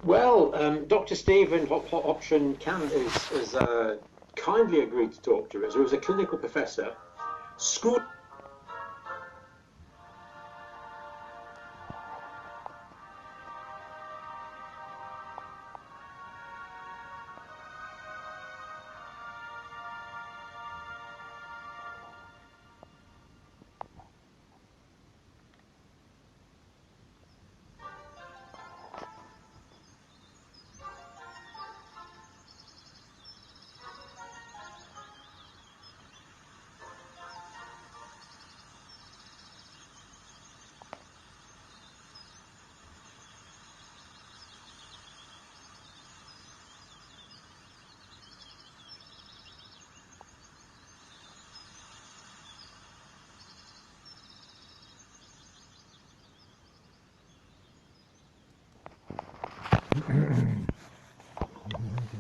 Well, Dr. Stephen Option Can is kindly agreed to talk to us, who is a clinical professor, school.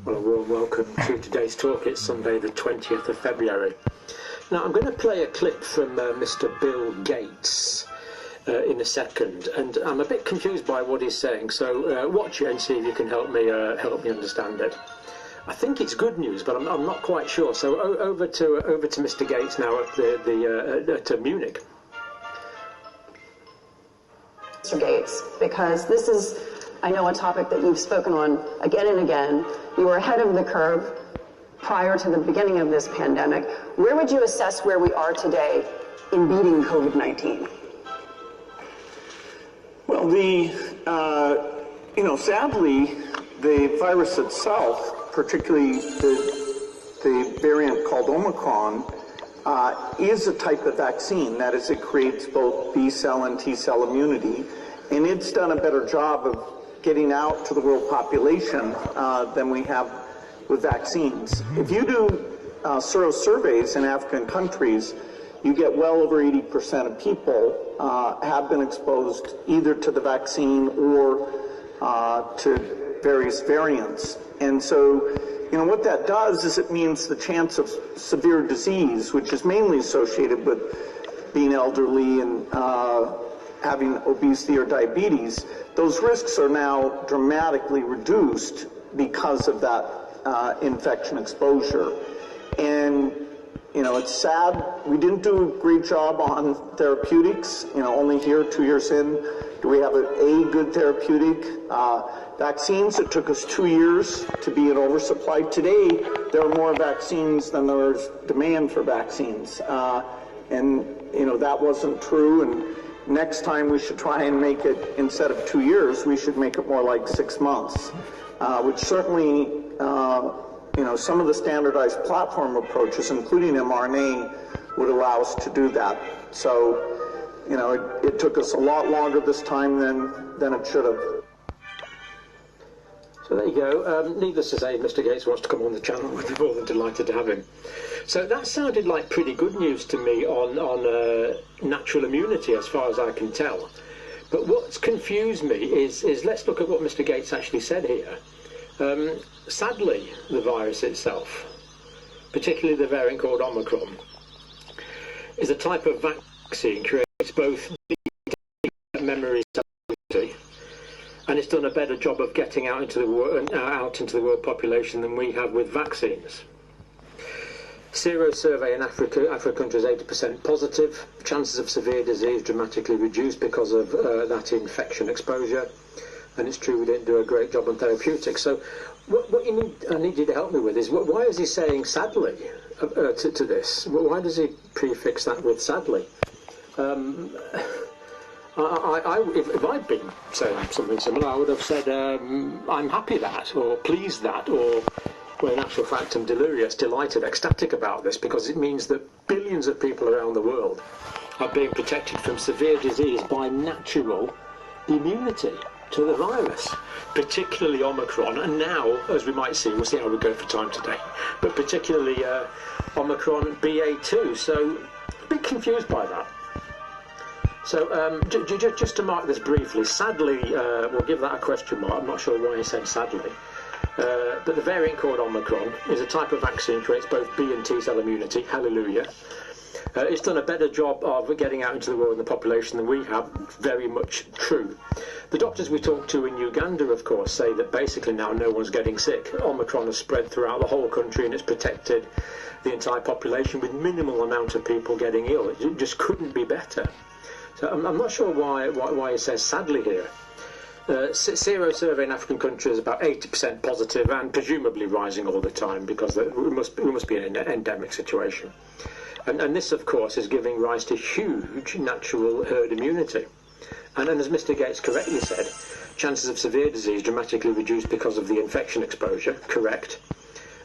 Well, a warm welcome to today's talk. It's Sunday the 20th of February. Now I'm going to play a clip from Mr. Bill Gates in a second, and I'm a bit confused by what he's saying, so watch it and see if you can help me understand it. I think it's good news, but I'm not quite sure. So over to Mr. Gates now at Munich. Mr. Gates, because this is, I know, a topic that you've spoken on again and again. You were ahead of the curve prior to the beginning of this pandemic. Where would you assess where we are today in beating COVID-19? Well, sadly, the virus itself, particularly the variant called Omicron, is a type of vaccine. That is, it creates both B-cell and T-cell immunity, and it's done a better job of getting out to the world population than we have with vaccines. If you do surveys in African countries, you get well over 80% of people have been exposed either to the vaccine or to various variants. And so, what that does is it means the chance of severe disease, which is mainly associated with being elderly and having obesity or diabetes, those risks are now dramatically reduced because of that infection exposure. And, it's sad. We didn't do a great job on therapeutics. Only here, 2 years in, do we have a good therapeutic. Vaccines, it took us 2 years to be in oversupply. Today, there are more vaccines than there is demand for vaccines. That wasn't true. And next time we should try and make it, instead of 2 years, we should make it more like 6 months, which certainly, some of the standardized platform approaches, including mRNA, would allow us to do that. So, it took us a lot longer this time than it should have. So there you go. Needless to say, Mr. Gates wants to come on the channel. We'd be more than delighted to have him. So that sounded like pretty good news to me on natural immunity, as far as I can tell. But what's confused me is let's look at what Mr. Gates actually said here. Sadly, the virus itself, particularly the variant called Omicron, is a type of vaccine creates both memory stability, and it's done a better job of getting out into the world population than we have with vaccines. Sero survey in Africa countries 80% positive. Chances of severe disease dramatically reduced because of that infection exposure. And it's true we didn't do a great job on therapeutics. So what I need you to help me with is, why is he saying sadly to this? Why does he prefix that with sadly? If I'd been saying something similar, I would have said I'm happy that, or pleased that, or, well, in actual fact, I'm delirious, delighted, ecstatic about this, because it means that billions of people around the world are being protected from severe disease by natural immunity to the virus, particularly Omicron, and now, as we might see, we'll see how we go for time today, but particularly Omicron BA2, so a bit confused by that. So just to mark this briefly, sadly, we'll give that a question mark. I'm not sure why he said sadly. But the variant called Omicron is a type of vaccine, creates both B and T cell immunity, hallelujah. It's done a better job of getting out into the world and the population than we have. Very much true. The doctors we talked to in Uganda, of course, say that basically now no one's getting sick. Omicron has spread throughout the whole country and it's protected the entire population with minimal amount of people getting ill. It just couldn't be better. So I'm not sure why it says sadly here. Sero survey in African countries is about 80% positive and presumably rising all the time because it must be an endemic situation. And this, of course, is giving rise to huge natural herd immunity. And as Mr. Gates correctly said, chances of severe disease dramatically reduced because of the infection exposure, correct.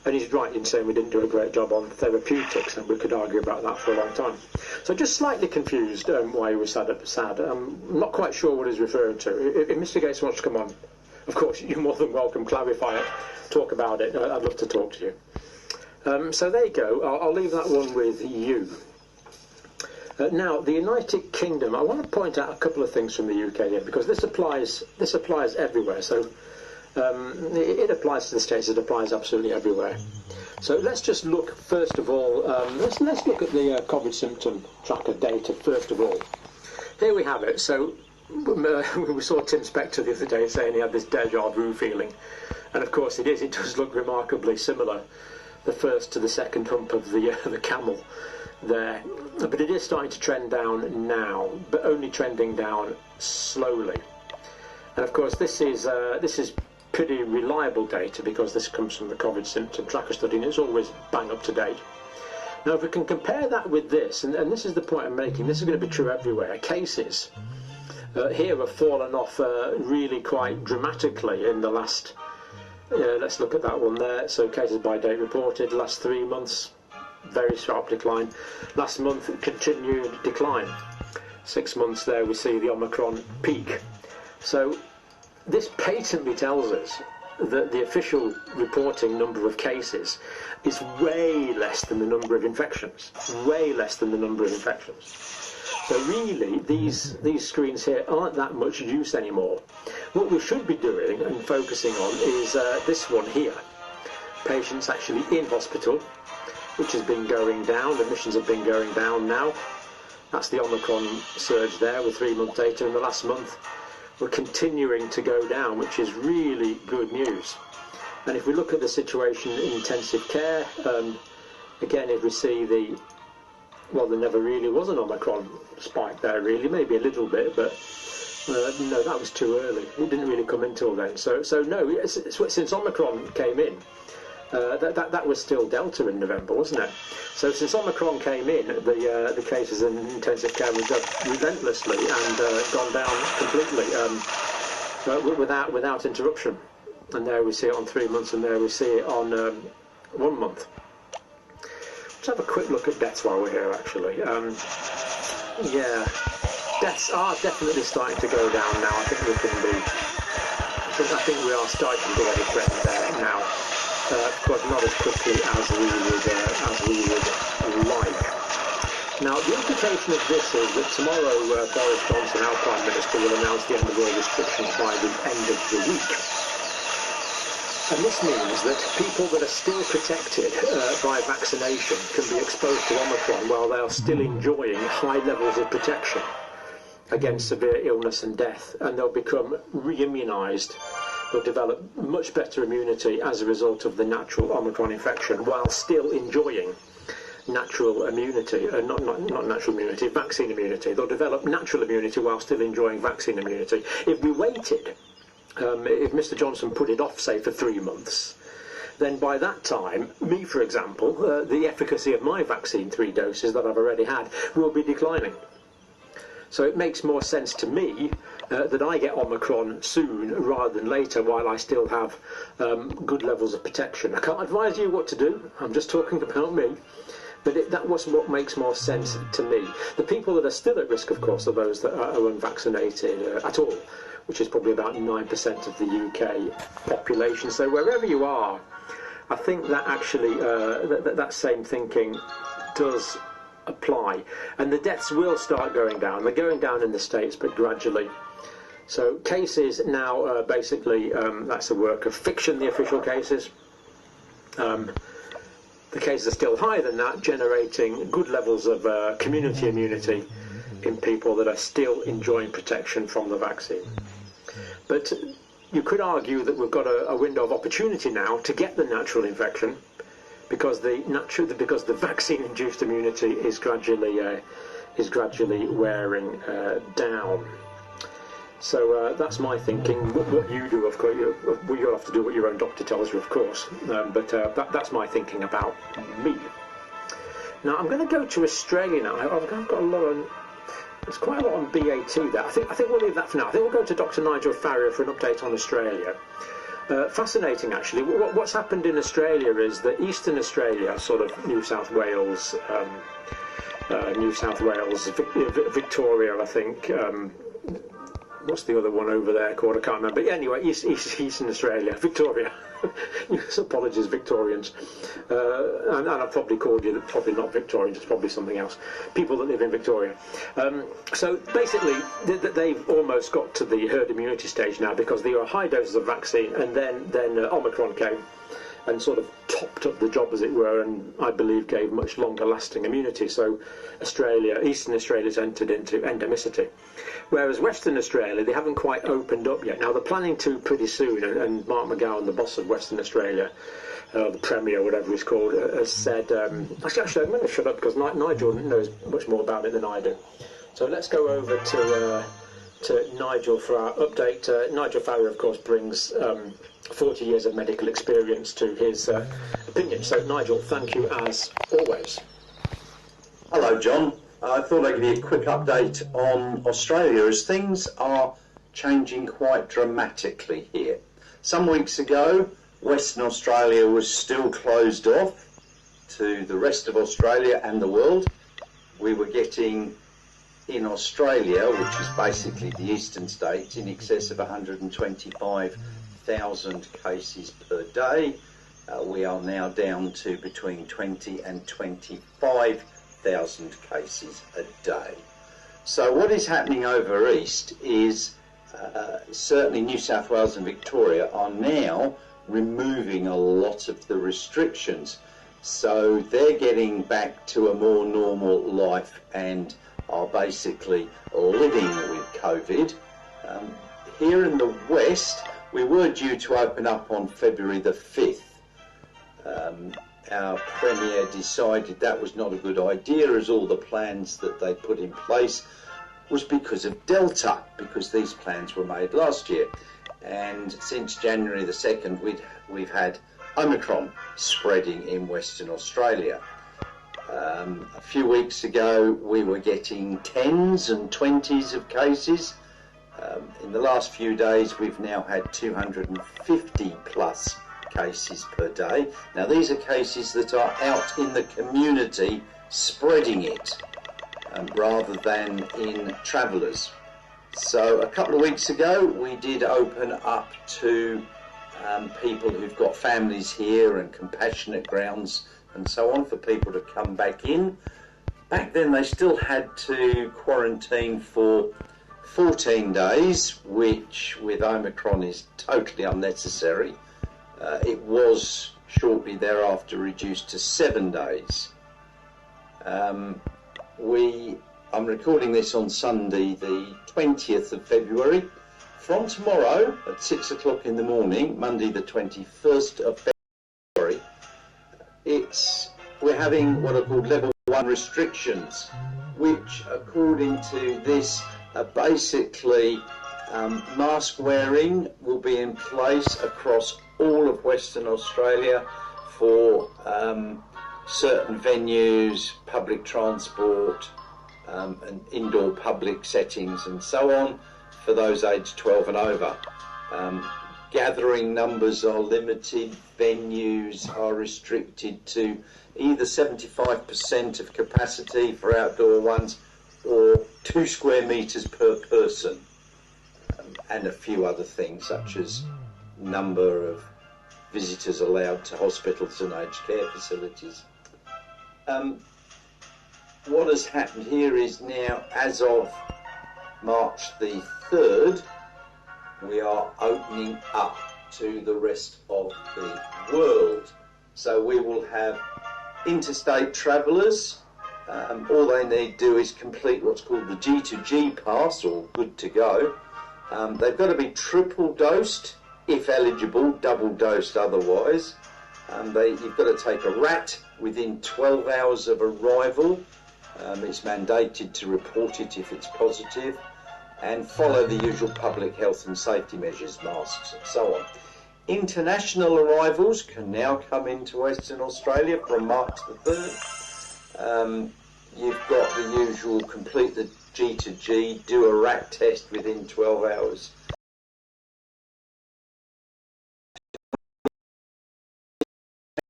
And he's right in saying we didn't do a great job on therapeutics, and we could argue about that for a long time. So just slightly confused why he was sad. I'm not quite sure what he's referring to. If Mr. Gates wants to come on, of course, you're more than welcome, clarify it, talk about it. I'd love to talk to you. So there you go. I'll leave that one with you. Now, the United Kingdom, I want to point out a couple of things from the UK here, because this applies everywhere. So it applies to the States, it applies absolutely everywhere. So let's just look, first of all, let's look at the COVID symptom tracker data, first of all. Here we have it. So we saw Tim Spector the other day saying he had this deja vu feeling. And of course it is, it does look remarkably similar, the first to the second hump of the camel there. But it is starting to trend down now, but only trending down slowly. And of course this is pretty reliable data because this comes from the COVID symptom tracker study and it's always bang up to date. Now if we can compare that with this, and this is the point I'm making, this is going to be true everywhere, cases here have fallen off really quite dramatically in the last, let's look at that one there, so cases by date reported, last 3 months, very sharp decline. Last month, continued decline. 6 months there, we see the Omicron peak. So this patently tells us that the official reporting number of cases is way less than the number of infections. Way less than the number of infections. So really, these screens here aren't that much use anymore. What we should be doing and focusing on is this one here. Patients actually in hospital, which has been going down. Admissions have been going down now. That's the Omicron surge there with 3-month data in the last month. We're continuing to go down, which is really good news. And if we look at the situation in intensive care, again, if we see well, there never really was an Omicron spike there, really, maybe a little bit, but no, that was too early. It didn't really come in till then. So no, since Omicron came in, that was still Delta in November, wasn't it? So since Omicron came in, the cases in intensive care was up relentlessly and gone down completely without interruption. And there we see it on 3 months, and there we see it on 1 month. Let's have a quick look at deaths while we're here, actually. Yeah, deaths are definitely starting to go down now. I think we are starting to get a trend there now. But not as quickly as we would like. Now, the implication of this is that tomorrow Boris Johnson, our Prime Minister, will announce the end of all restrictions by the end of the week. And this means that people that are still protected by vaccination can be exposed to Omicron while they are still enjoying high levels of protection against severe illness and death, and they'll become re-immunised. They'll develop much better immunity as a result of the natural Omicron infection while still enjoying natural immunity, not natural immunity, vaccine immunity. They'll develop natural immunity while still enjoying vaccine immunity. If we waited, if Mr. Johnson put it off, say, for 3 months, then by that time, me, for example, the efficacy of my vaccine 3 doses that I've already had will be declining. So it makes more sense to me that I get Omicron soon rather than later while I still have good levels of protection. I can't advise you what to do, I'm just talking about me, but that was what makes more sense to me. The people that are still at risk, of course, are those that are unvaccinated at all, which is probably about 9% of the UK population. So wherever you are, I think that actually, that same thinking does apply, and the deaths will start going down. They're going down in the States, but gradually. So cases now, basically, that's a work of fiction, the official cases. the cases are still higher than that, generating good levels of community immunity in people that are still enjoying protection from the vaccine. But you could argue that we've got a window of opportunity now to get the natural infection, because the vaccine-induced immunity is gradually wearing down. So that's my thinking. What you do, of course, you'll have to do what your own doctor tells you, of course. But that's my thinking about me. Now I'm going to go to Australia now. I've got a lot on. There's quite a lot on BA2 there. I think we'll leave that for now. I think we'll go to Dr. Nigel Farrier for an update on Australia. Fascinating, actually. What's happened in Australia is that Eastern Australia, sort of New South Wales, Victoria, I think. What's the other one over there called? I can't remember. But anyway, Eastern Australia, Victoria. Apologies, Victorians. And I've probably called you, probably not Victorians, it's probably something else. People that live in Victoria. So basically, they've almost got to the herd immunity stage now, because there were high doses of vaccine, and then Omicron came and sort of topped up the job, as it were, and I believe gave much longer lasting immunity. So Eastern Australia's entered into endemicity. Whereas Western Australia, they haven't quite opened up yet. Now they're planning to pretty soon, and Mark McGowan, the boss of Western Australia, the Premier, whatever he's called, has said, actually I'm going to shut up because Nigel knows much more about it than I do. So let's go over to Nigel for our update. Nigel Farrier, of course, brings 40 years of medical experience to his opinion. So Nigel, thank you as always. Hello, John. I thought I'd give you a quick update on Australia, as things are changing quite dramatically here. Some weeks ago, Western Australia was still closed off to the rest of Australia and the world. We were getting, in Australia, which is basically the eastern states, in excess of 125,000 cases per day. We are now down to between 20 and 25,000 cases a day. So what is happening over east is certainly New South Wales and Victoria are now removing a lot of the restrictions. So they're getting back to a more normal life and are basically living with COVID. Here in the West, we were due to open up on February the 5th. Our Premier decided that was not a good idea, as all the plans that they put in place was because of Delta, because these plans were made last year. And since January the 2nd, we've had Omicron spreading in Western Australia. A few weeks ago, we were getting 10s and 20s of cases. In the last few days, we've now had 250 plus cases per day. Now, these are cases that are out in the community spreading it, rather than in travellers. So a couple of weeks ago, we did open up to people who've got families here and compassionate grounds and so on for people to come back in. Back then they still had to quarantine for 14 days, which with Omicron is totally unnecessary. It was shortly thereafter reduced to 7 days. I'm recording this on Sunday the 20th of February. From tomorrow at 6 o'clock in the morning, Monday the 21st of February, we're having what are called level 1 restrictions, which according to this are basically mask wearing will be in place across all of Western Australia for certain venues, public transport, and indoor public settings and so on for those aged 12 and over. Gathering numbers are limited, venues are restricted to either 75% of capacity for outdoor ones or 2 square metres per person, and a few other things such as number of visitors allowed to hospitals and aged care facilities. What has happened here is now, as of March the 3rd, we are opening up to the rest of the world. So we will have interstate travellers, all they need to do is complete what's called the G2G pass, or good to go. They've got to be triple dosed if eligible, double dosed otherwise. You've got to take a RAT within 12 hours of arrival. It's mandated to report it if it's positive, and follow the usual public health and safety measures, masks and so on. International arrivals can now come into Western Australia from March the 3rd. You've got the usual, complete the G2G, do a RAT test within 12 hours.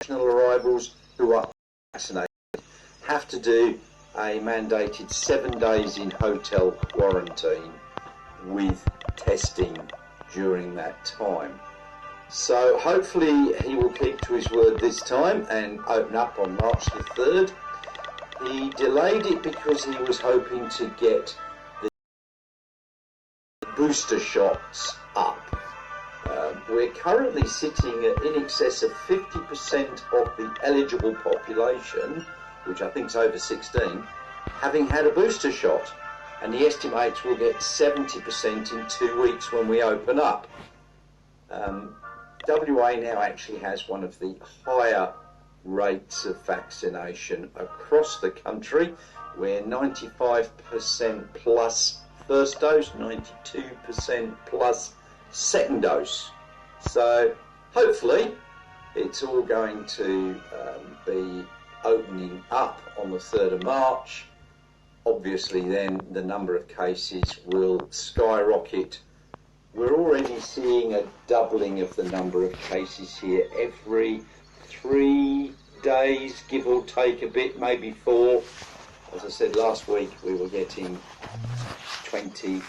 International arrivals who are vaccinated have to do a mandated 7 days in hotel quarantine with testing during that time. So hopefully he will keep to his word this time and open up on March the 3rd. He delayed it because he was hoping to get the booster shots up. We're currently sitting at in excess of 50% of the eligible population, which I think is over 16, having had a booster shot. And he estimates we'll get 70% in 2 weeks when we open up. WA now actually has one of the higher rates of vaccination across the country. We're 95% plus first dose, 92% plus second dose. So hopefully it's all going to be opening up on the 3rd of March. Obviously then the number of cases will skyrocket. We're already seeing a doubling of the number of cases here every 3 days, give or take a bit, maybe 4. As I said last week, we were getting 20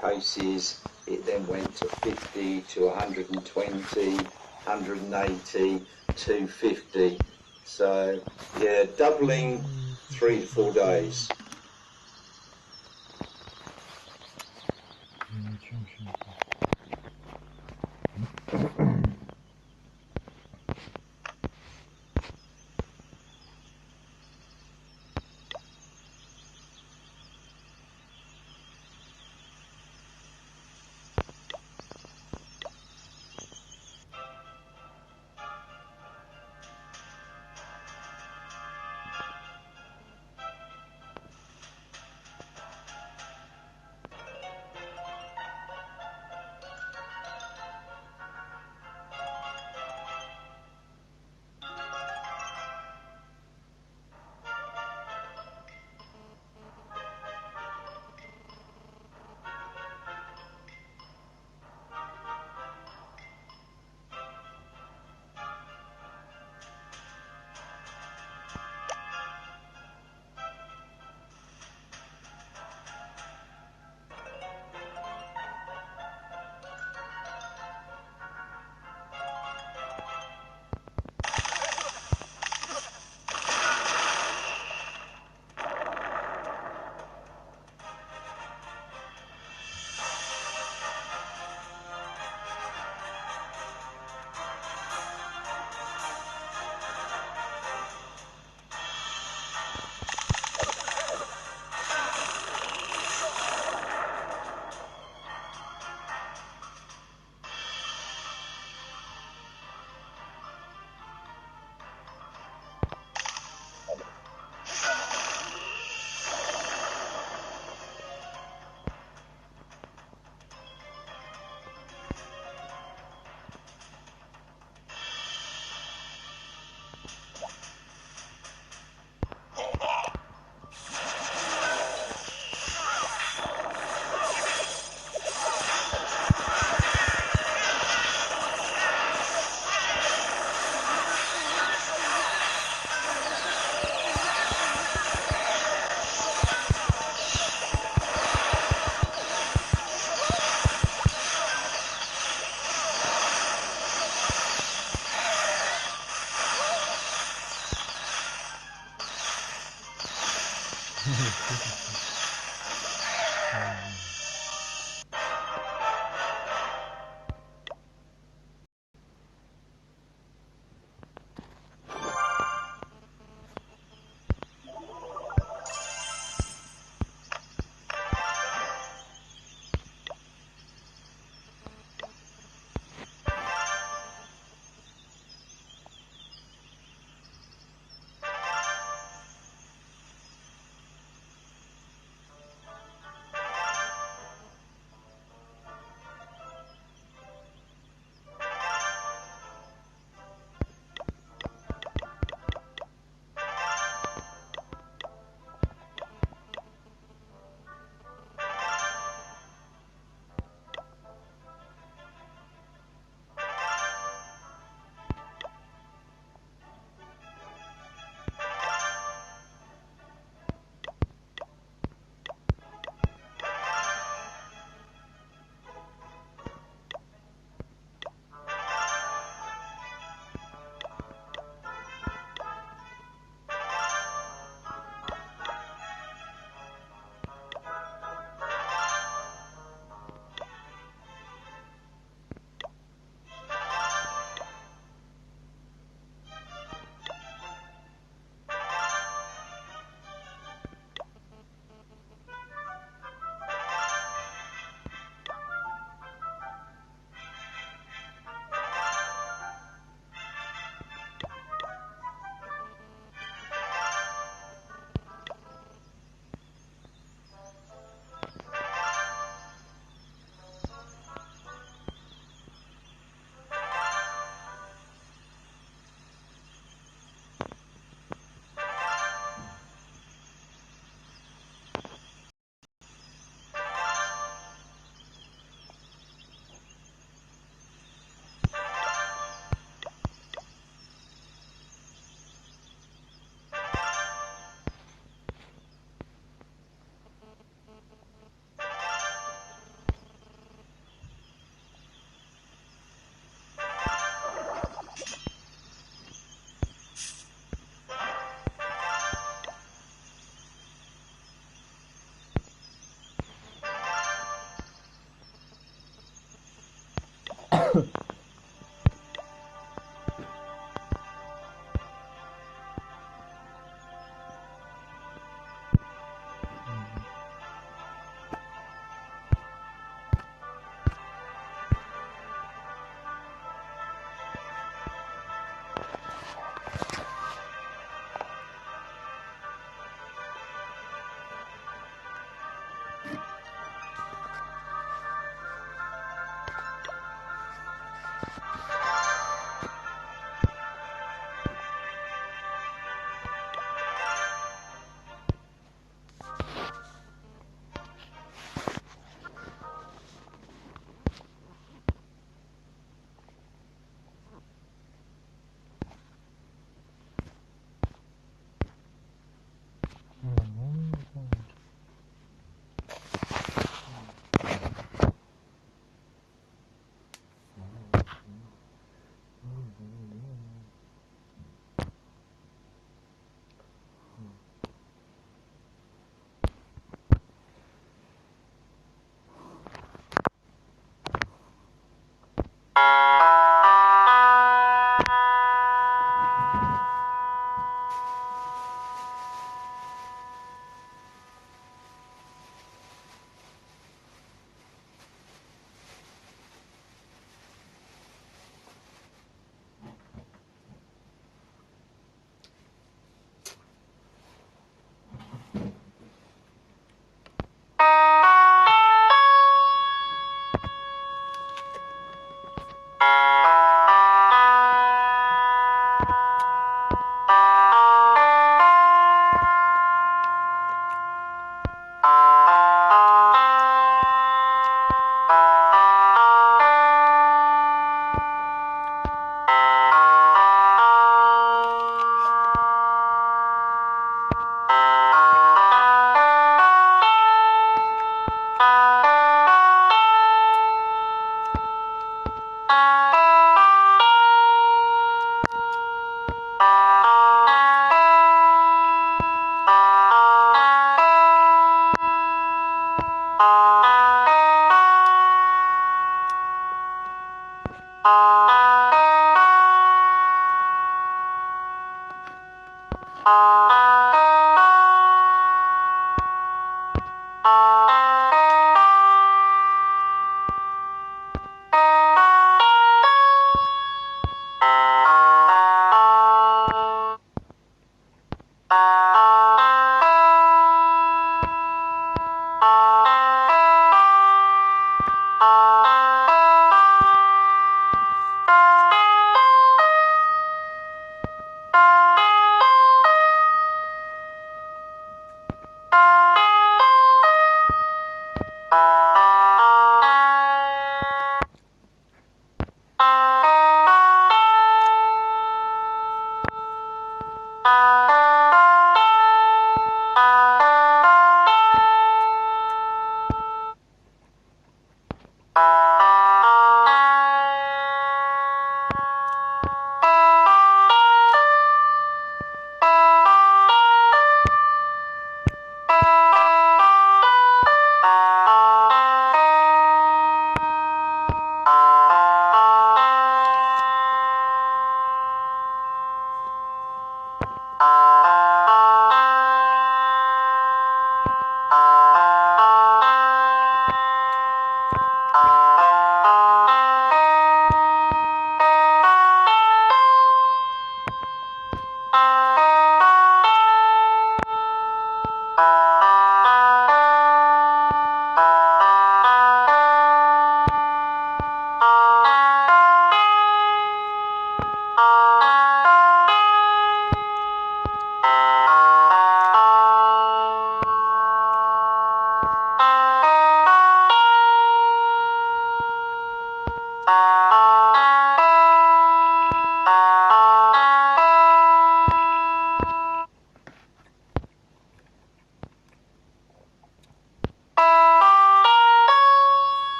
cases. It then went to 50, to 120, 180, 250. So, yeah, doubling 3 to 4 days.